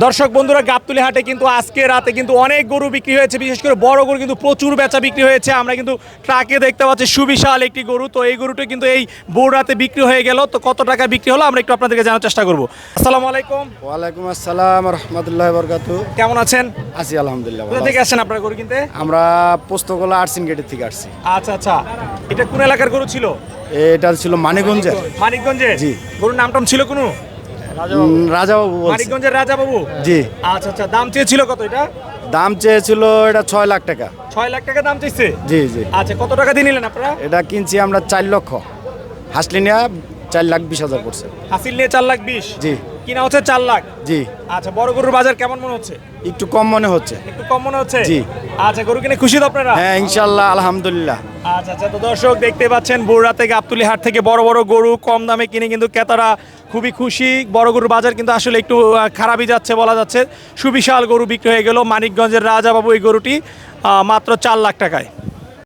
দর্শক বন্ধুরা, গাবতলী হাটে কিন্তু আজকে রাতে কিন্তু অনেক গরু বিক্রি হয়েছে, বিশেষ করে বড় গরু কিন্তু প্রচুর বেচা বিক্রি হয়েছে। আমরা কিন্তু ট্রাকে দেখতে পাচ্ছি সুবিশাল একটি গরু। তো এই গরুটা কিন্তু এই ভোর রাতে বিক্রি হয়ে গেল। তো কত টাকা বিক্রি হলো আমরা একটু আপনাদেরকে জানার চেষ্টা করবো। আসসালামু আলাইকুম। ওয়ালাইকুম আসসালাম রহমতুল্লাহ বরকাতু। কেমন আছেন? আছি আলহামদুলিল্লাহ। কোথা থেকে আসছেন আপনার গরু কিনতে? আমরা পোস্তগোলা আর্টসিন গেটের থেকে আসছি। আচ্ছা আচ্ছা, এটা কোন এলাকার গরু ছিল? এটা ছিল মানিকগঞ্জের। মানিকগঞ্জে? জি। গরুর নামটাম ছিল কোনো? রাজাবাবু বলছি। মানিকগঞ্জের রাজাবাবু? জি। আচ্ছা আচ্ছা, দাম চেয়েছিল কত এটা? দাম চেয়েছিল এটা 6 লাখ টাকা। 6 লাখ টাকা দাম চাইছে? জি জি। আচ্ছা, কত টাকা দিয়ে নিলেন আপনারা? এটা কিনছি আমরা 4 লক্ষ, হাসলি নিয়ে 4,20,000 পড়ছে। হাসিল নিয়ে 4,20,000? জি কিনা হচ্ছে 4 লাখ? জি। আচ্ছা, বড় গরুর বাজার কেমন মনে হচ্ছে? একটু কম মনে হচ্ছে। একটু কম মনে হচ্ছে? জি। আচ্ছা, গরু কিনে খুশি তো আপনারা? হ্যাঁ ইনশাল্লাহ আলহামদুলিল্লাহ। আচ্ছা আচ্ছা, তো দর্শক দেখতে পাচ্ছেন বগুড়া থেকে গাবতলী হাট থেকে বড় বড় গরু কম দামে কিনে কিন্তু ক্রেতারা খুবই খুশি। বড় গরুর বাজার কিন্তু আসলে একটু খারাপই যাচ্ছে বলা যাচ্ছে। সুবিশাল গরু বিক্রি হয়ে গেল। মানিকগঞ্জের রাজাবাবু এই গরুটি মাত্র 4 লাখ টাকায়।